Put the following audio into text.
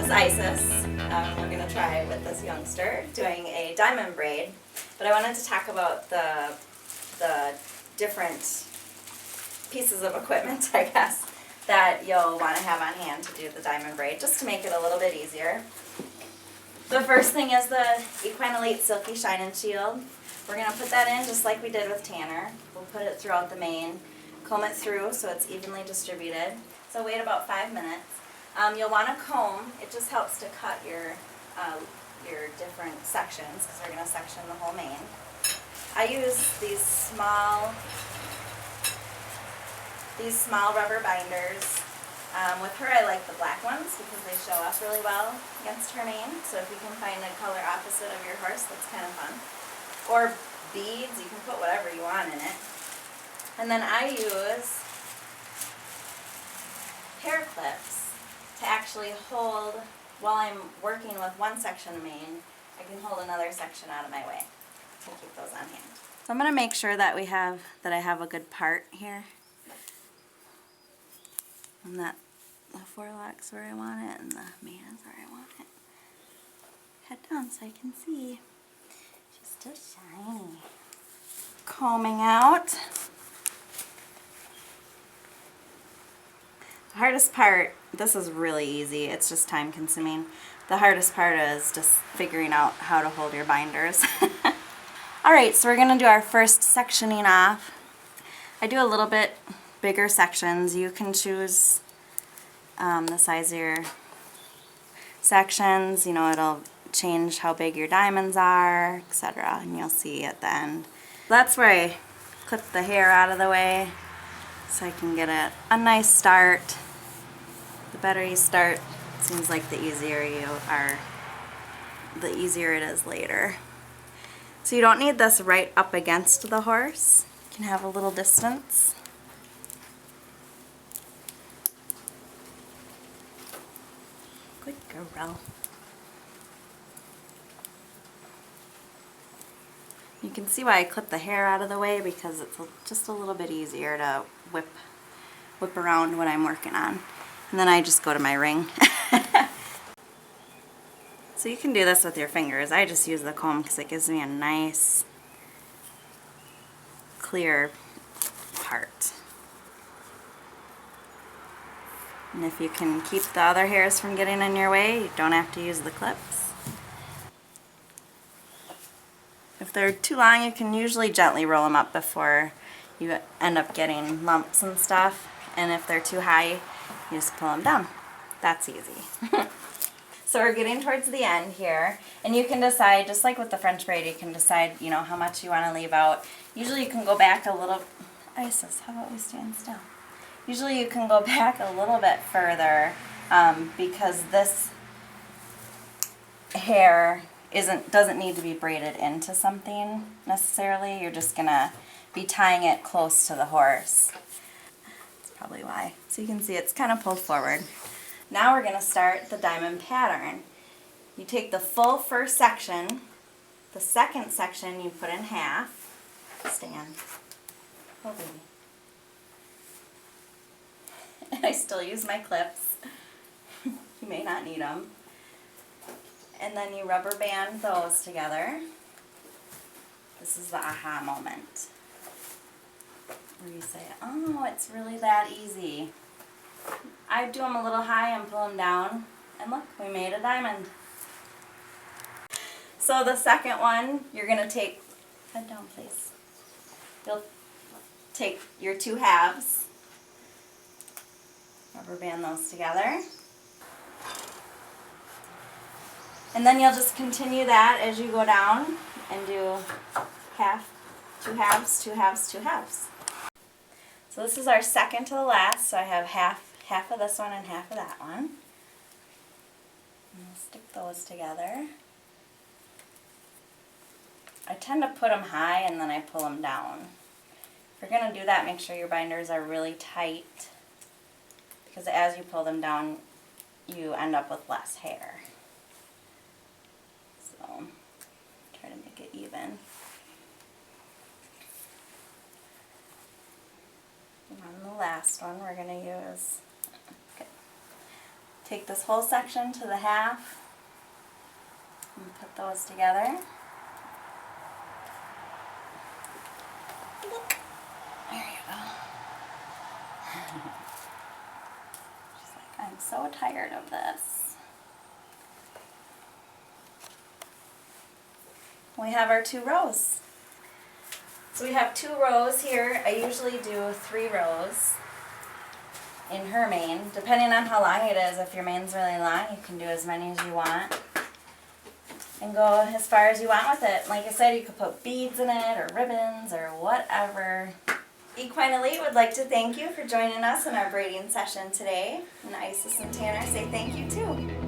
is Isis. We're going to try with this youngster doing a diamond braid, but I wanted to talk about the different pieces of equipment, I guess, that you'll want to have on hand to do the diamond braid, just to make it a little bit easier. The first thing is the Equinolate Silky Shine and Shield. We're going to put that in just like we did with Tanner. We'll put it throughout the mane, comb it through so it's evenly distributed. So wait about 5 minutes. You'll want to comb. It just helps to cut your different sections because we're going to section the whole mane. I use these small rubber binders. With her, I like the black ones because they show up really well against her mane. So if you can find a color opposite of your horse, that's kind of fun. Or beads, you can put whatever you want in it. And then I use hair clips to actually hold, while I'm working with one section of mane, I can hold another section out of my way to keep those on hand. So I'm going to make sure that I have a good part here. And that the forelock's where I want it and the mane is where I want it. Head down so I can see. She's still shiny. Combing out. The hardest part, this is really easy, it's just time consuming. The hardest part is just figuring out how to hold your binders. Alright, so we're going to do our first sectioning off. I do a little bit bigger sections. You can choose the size of your sections. You know, it'll change how big your diamonds are, etc. And you'll see at the end. That's where I clip the hair out of the way so I can get a nice start. The better you start, it seems like the easier you are, the easier it is later. So you don't need this right up against the horse. You can have a little distance. Good girl. You can see why I clip the hair out of the way, because it's just a little bit easier to whip around when I'm working on. And then I just go to my ring. So you can do this with your fingers. I just use the comb because it gives me a nice, clear part. And if you can keep the other hairs from getting in your way, you don't have to use the clips. If they're too long, you can usually gently roll them up before you end up getting lumps and stuff. And if they're too high, you just pull them down. That's easy. So we're getting towards the end here, and you can decide, just like with the French braid, you can decide, you know, how much you want to leave out. Usually you can go back a little. Isis, how about we stand still? Usually you can go back a little bit further because this hair doesn't need to be braided into something necessarily. You're just gonna be tying it close to the horse. That's probably why. So you can see it's kind of pulled forward. Now we're gonna start the diamond pattern. You take the full first section, the second section you put in half. Stand. Oh baby. And I still use my clips. You may not need them. And then you rubber band those together. This is the aha moment. Where you say, oh, it's really that easy. I do them a little high and pull them down. And look, we made a diamond. So the second one, you're going to take, head down please. You'll take your two halves, rubber band those together. And then you'll just continue that as you go down and do half, two halves, two halves, two halves. So this is our second to the last, so I have half of this one and half of that one. And we'll stick those together. I tend to put them high and then I pull them down. If you're going to do that, make sure your binders are really tight, because as you pull them down, you end up with less hair. So try to make it even. And on the last one, we're going to use take this whole section to the half and put those together. There you go. She's like, I'm so tired of this. We have our 2 rows. So we have 2 rows here. I usually do 3 rows in her mane, depending on how long it is. If your mane's really long, you can do as many as you want and go as far as you want with it. Like I said, you could put beads in it or ribbons or whatever. Equine Elite would like to thank you for joining us in our braiding session today. And Isis and Tanner say thank you too.